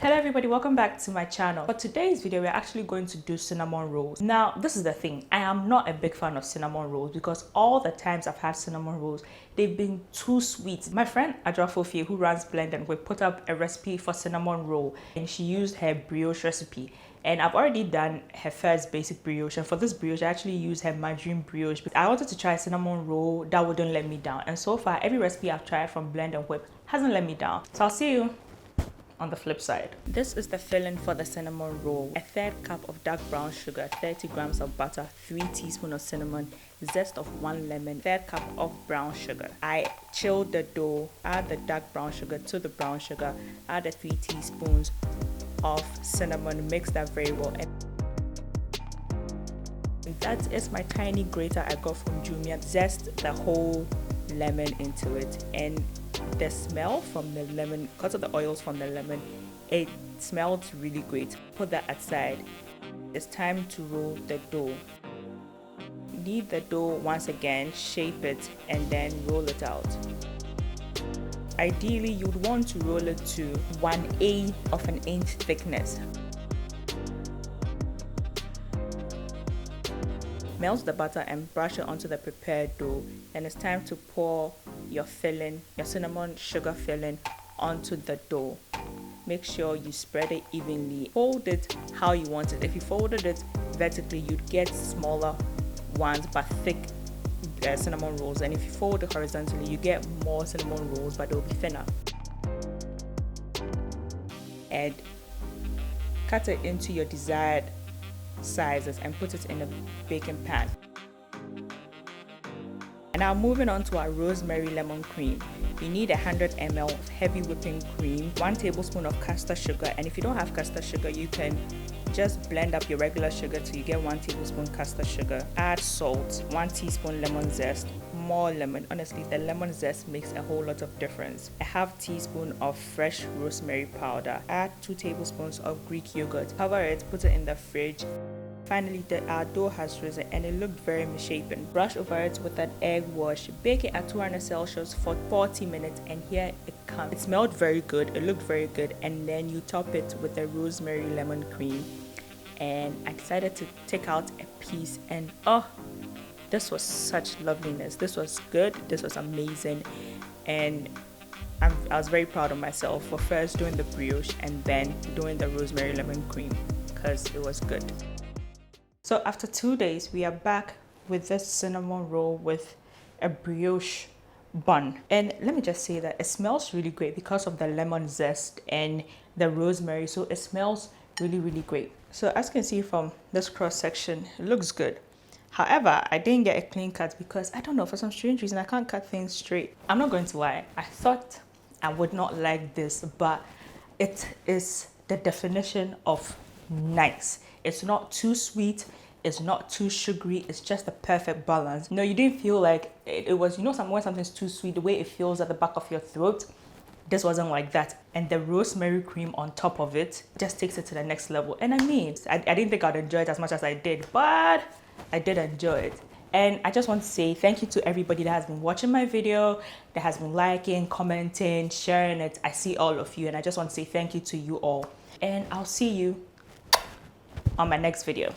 Hello everybody, welcome back to my channel. For today's video, we're actually going to do cinnamon rolls. Now, this is the thing. I am not a big fan of cinnamon rolls because all the times I've had cinnamon rolls, they've been too sweet. My friend Adra who runs Blend and we put up a recipe for cinnamon roll and she used her brioche recipe. And I've already done her first basic brioche, and for this brioche I actually used her margarine brioche, but I wanted to try a cinnamon roll that wouldn't let me down. And so far, every recipe I've tried from Blend and Whip hasn't let me down. So I'll see you on the flip side. This is the filling for the cinnamon roll. A third cup of dark brown sugar, 30 grams of butter, 3 teaspoons of cinnamon, zest of 1 lemon, third cup of brown sugar. I chilled the dough, add the dark brown sugar to the brown sugar, add the 3 teaspoons of cinnamon, mix that very well. And that is my tiny grater I got from Jumia. Zest the whole lemon into it, and the smell from the lemon, because of the oils from the lemon, it smells really great. Put that aside. It's time to roll the dough. Knead the dough once again, shape it, and then roll it out. Ideally, you'd want to roll it to 1/8 of an inch thickness. Melt the butter and brush it onto the prepared dough. Then it's time to pour your filling, your cinnamon sugar filling, onto the dough. Make sure you spread it evenly. Fold it how you want it. If you folded it vertically, you'd get smaller ones but thick cinnamon rolls, and if you fold it horizontally, you get more cinnamon rolls but they'll be thinner. And cut it into your desired sizes and put it in a baking pan. And now moving on to our rosemary lemon cream. You need 100 ml of heavy whipping cream, 1 tablespoon of caster sugar, and if you don't have caster sugar, you can just blend up your regular sugar till you get 1 tablespoon caster sugar. Add salt, 1 teaspoon lemon zest, more lemon. Honestly, the lemon zest makes a whole lot of difference. A half teaspoon of fresh rosemary powder. Add 2 tablespoons of Greek yogurt. Cover it, put it in the fridge. Finally, our dough has risen and it looked very misshapen. Brush over it with an egg wash. Bake it at 200 Celsius for 40 minutes, and here it comes. It smelled very good, it looked very good, and then you top it with the rosemary lemon cream. And I decided to take out a piece, and oh, this was such loveliness. This was good, this was amazing, and I was very proud of myself for first doing the brioche and then doing the rosemary lemon cream because it was good. So after 2 days, we are back with this cinnamon roll with a brioche bun. And let me just say that it smells really great because of the lemon zest and the rosemary. So it smells really, really great. So as you can see from this cross section, it looks good. However, I didn't get a clean cut because I don't know, for some strange reason, I can't cut things straight. I'm not going to lie. I thought I would not like this, but it is the definition of nice. It's not too sweet, it's not too sugary, it's just the perfect balance. No, you didn't feel like it was, you know, when something's too sweet, the way it feels at the back of your throat, this wasn't like that. And the rosemary cream on top of it just takes it to the next level. And I mean, I didn't think I'd enjoy it as much as I did, but I did enjoy it. And I just want to say thank you to everybody that has been watching my video, that has been liking, commenting, sharing it. I see all of you, and I just want to say thank you to you all. And I'll see you on my next video.